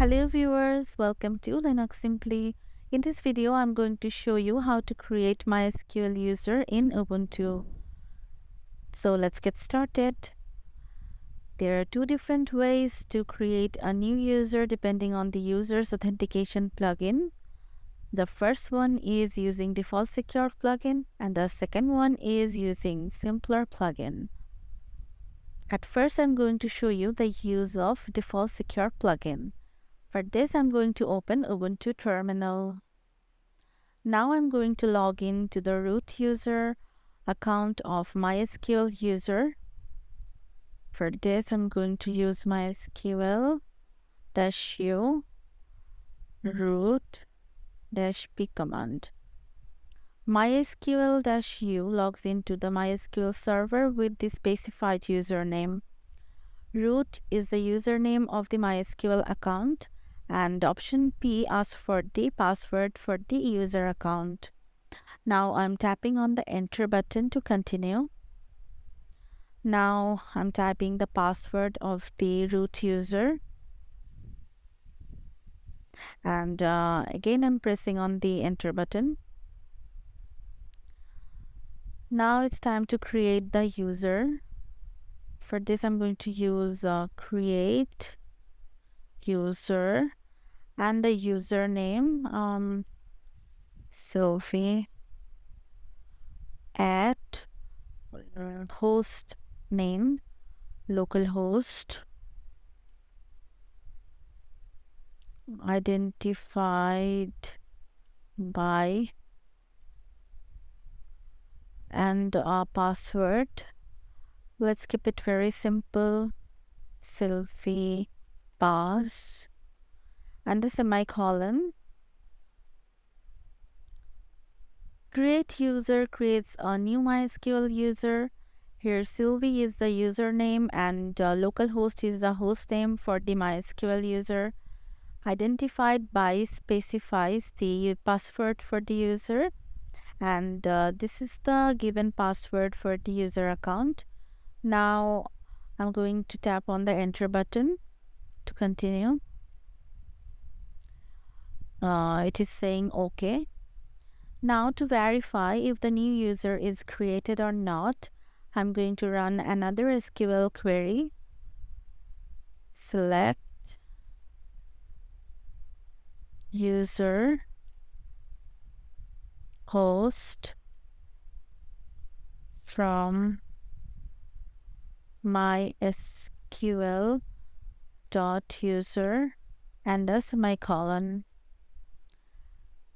Hello viewers, welcome to LinuxSimply. In this video, I'm going to show you how to create MySQL user in Ubuntu. So let's get started. There are two different ways to create a new user depending on the user's authentication plugin. The first one is using default secure plugin and the second one is using simpler plugin. At first, I'm going to show you the use of default secure plugin. For this, I'm going to open Ubuntu terminal. Now I'm going to log in to the root user account of MySQL user. For this, I'm going to use MySQL-u root-p command. MySQL-u logs into the MySQL server with the specified username. Root is the username of the MySQL account, and option P asks for the password for the user account. Now I'm tapping on the enter button to continue. Now I'm typing the password of the root user, and again I'm pressing on the enter button. Now it's time to create the user. For this, I'm going to use create user and the username Sylvie at host name localhost identified by and password. Let's keep it very simple. Sylvie pass and a semicolon. Create user creates a new MySQL user. Here Sylvie is the username and localhost is the host name for the MySQL user. Identified by specifies the password for the user, and this is the given password for the user account. Now I'm going to tap on the enter button to continue. It is saying OK. Now to verify if the new user is created or not, I'm going to run another SQL query. Select user host from MySQL.user and a semicolon.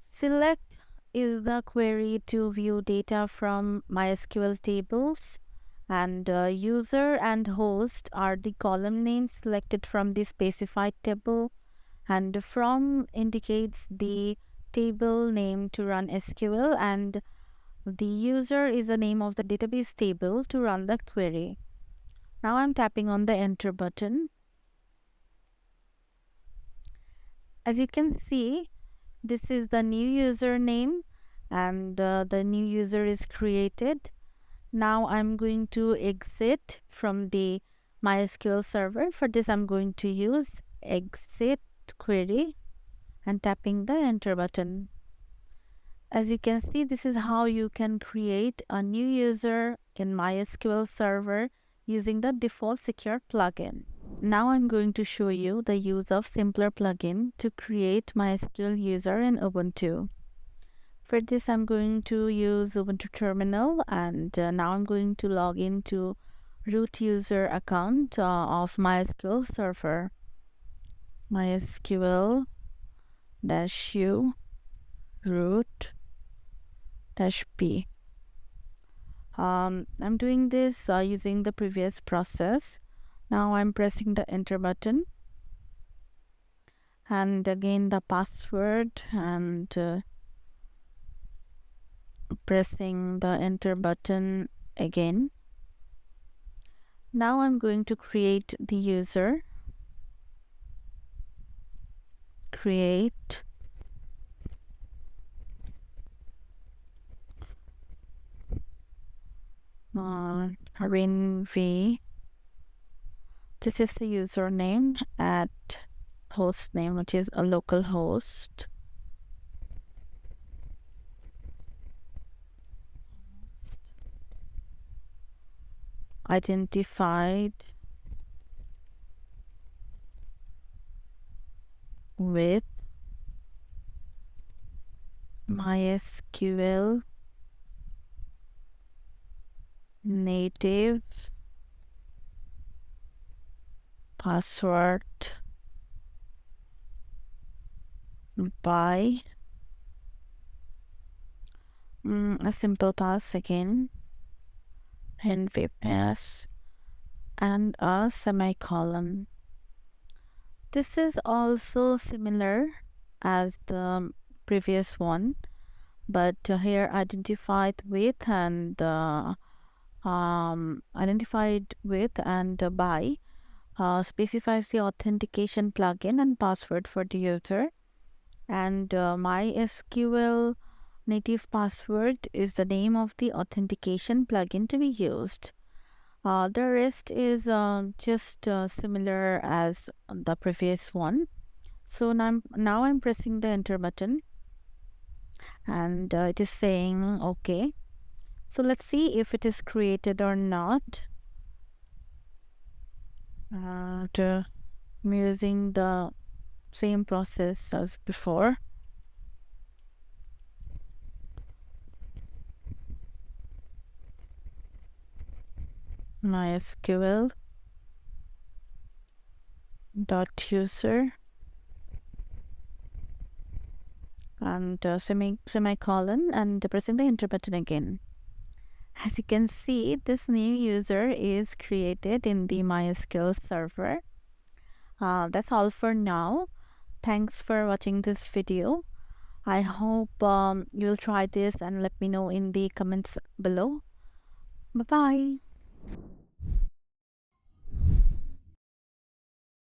Select is the query to view data from MySQL tables, and user and host are the column names selected from the specified table, and from indicates the table name to run SQL, and the user is the name of the database table to run the query. Now I'm tapping on the enter button. As you can see, this is the new username and the new user is created. Now I'm going to exit from the MySQL server. For this, I'm going to use exit query and tapping the enter button. As you can see, this is how you can create a new user in MySQL server using the default secure plugin. Now I'm going to show you the use of simpler plugin to create MySQL user in Ubuntu. For this, I'm going to use Ubuntu terminal, and now I'm going to log into root user account of MySQL server. MySQL-u root-p. I'm doing this using the previous process. Now I'm pressing the enter button and again the password and pressing the enter button again. Now I'm going to create the user. Create Rinv. This is the username at host name, which is a local host. Identified with MySQL native password by a simple pass again, and pass and a semicolon. This is also similar as the previous one, but here identified with and by specifies the authentication plugin and password for the user, and MySQL native password is the name of the authentication plugin to be used. The rest is just similar as the previous one. So now I'm pressing the enter button, and it is saying okay. So let's see if it is created or not. I'm using the same process as before. MySQL .user and semicolon, and pressing the enter button again. As you can see, this new user is created in the MySQL server. That's all for now. Thanks for watching this video. I hope you'll try this and let me know in the comments below. Bye bye.